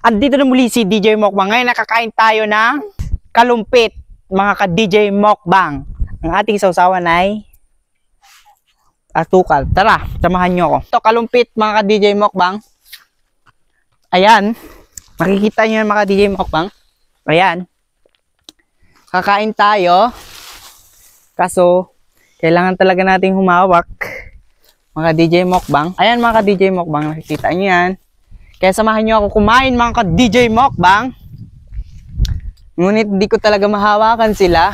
Andito na muli si DJ Mukbang. Ngayon nakakain tayo ng kalumpit, mga ka-DJ Mukbang. Ang ating sausawan ay asukal. Tara, samahan nyo ako. Ito kalumpit, mga ka-DJ Mukbang. Ayan. Makikita nyo yung mga DJ Mukbang. Ayan. Kakain tayo. Kaso, kailangan talaga nating humawak. Mga DJ Mukbang. Ayan mga ka-DJ Mukbang. Nakikita nyo yan. Kaya samahan nyo ako kumain mga ka-DJ Mukbang. Ngunit di ko talaga mahawakan sila.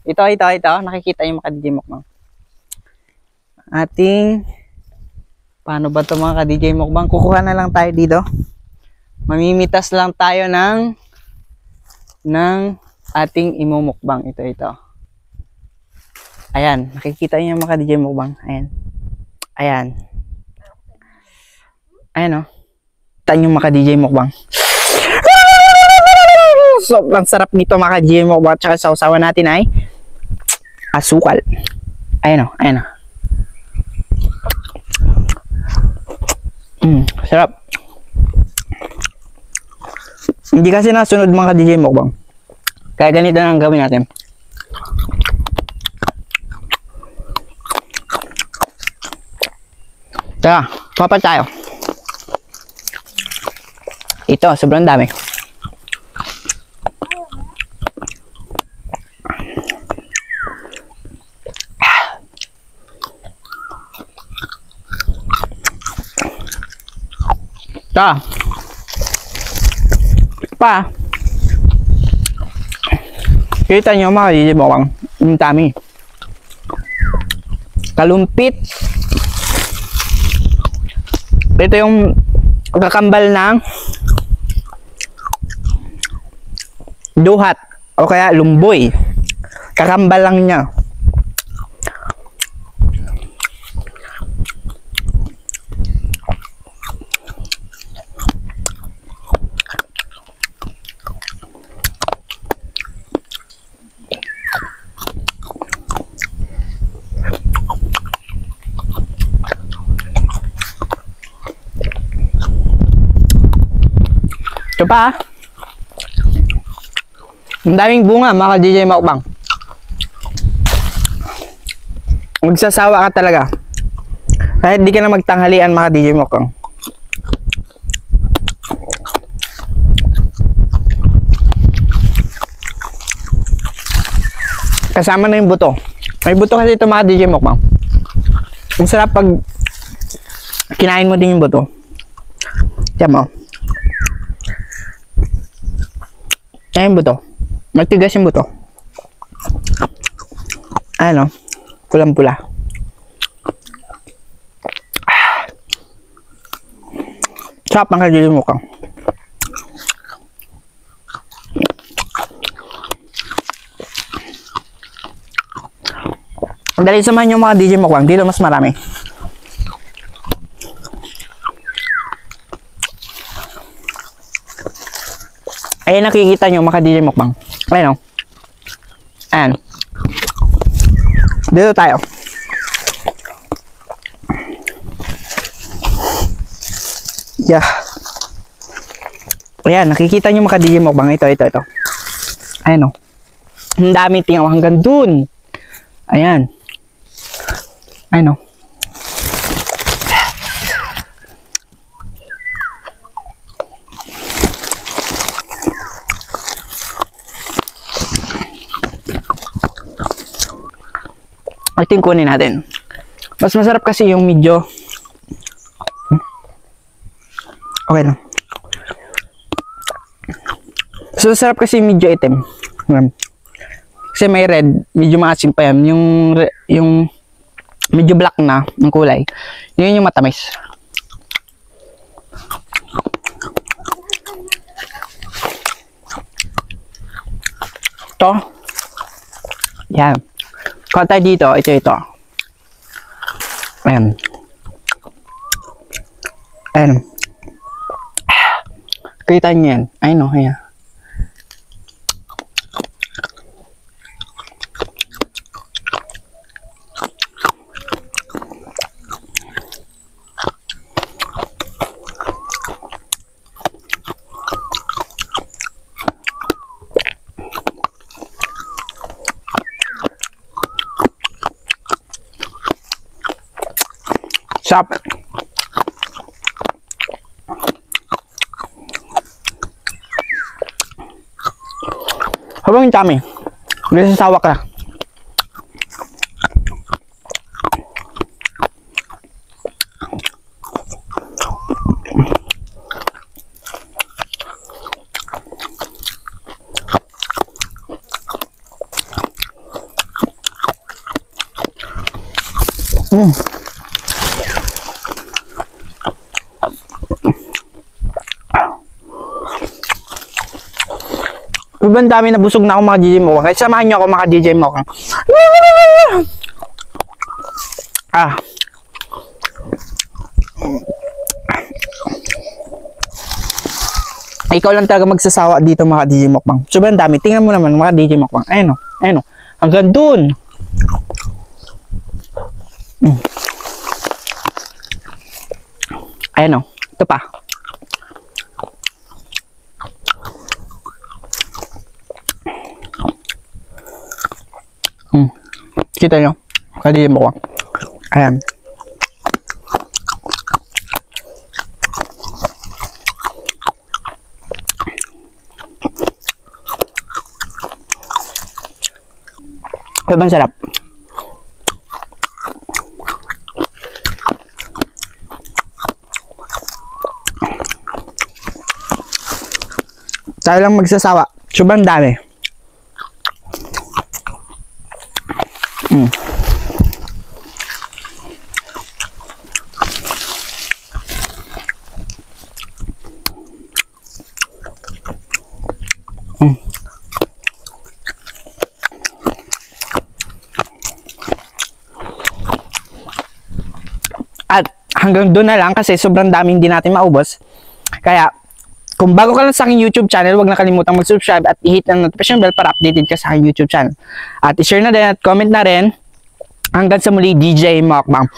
Ito. Nakikita nyo mga ka-DJ Mukbang. Ating, paano ba ito mga ka-DJ Mukbang? Kukuha na lang tayo dito. Mamimitas lang tayo ng ating imumukbang. Ito. Ayan. Nakikita nyo mga ka-DJ Mukbang. Ayan. Ayan o. Tan yung mga DJ Mukbang. Sobrang sarap nito mga DJ Mukbang. Tsaka sausawan natin ay asukal. Ayan o. Sarap. Hindi kasi nasunod mga DJ Mukbang. Kaya ganito na ang gawin natin. Tara, papat tayo. Ito, sobrang dami. Tara. Pa. Kita nyo mga DJ Mukbang. Ang dami. Kalumpit. Ito yung kakambal ng duhat o kaya lumboy. Kakambal lang niya. Ito pa. Ang daming bunga mga DJ Mukbang. Magsasawa ka talaga. Kahit di ka na magtanghalian mga DJ Mukbang. Kasama na yung buto. May buto kasi ito mga DJ Mukbang. Ang sarap pag kinain mo din yung buto. Tiyan mo. Ayan yung buto. Magtigas yung buto. Ano? Pulang-pula. Sarap ang kadili mo kang. Dali samahan yung mga DJ Mukbang. Dito mas marami. Ayan nakikita nyo mga DJ Mukbang. Ayan o. Ayan. Dito tayo. Yeah. Ayan nakikita nyo mga DJ Mukbang. Ito. Ayan o. Ang dami tingaw hanggang dun. Ayan. Ayan o. Ito yung kunin natin. Mas masarap kasi yung medyo okay lang. So masarap kasi yung medyo itim. Kasi may red, medyo maasim pa yan. Yung medyo black na ang kulay. Yun yung matamis. Ito. Yan. Kata dito, ito. Ayan. Kita niyo yan. Ayun o, ayan. Sap. Habang yung tummy. Hindi sasawa ka. Sobrang dami na busog na ako mga DJ Mokbang. Kaya samahan nyo ako mga DJ Mokbang. Ah. Ikaw lang talaga magsasawa dito mga DJ Mokbang. Sobrang dami. Tingnan mo naman mga DJ Mokbang. Ayun o. Ayun o. Hanggang dun. Ayun o. Ito pa. Kita nyo? Kadili mo ko. Ayan. Sobrang sarap. Tayo lang magsasawa. Sobrang dami. At hanggang doon na lang kasi sobrang daming hindi natin maubos. Kaya, kung bago ka lang sa aking YouTube channel, huwag na kalimutang mag-subscribe at i-hit ang notification bell para updated ka sa aking YouTube channel. At i-share na din at comment na rin. Hanggang sa muli, DJ Mokbang.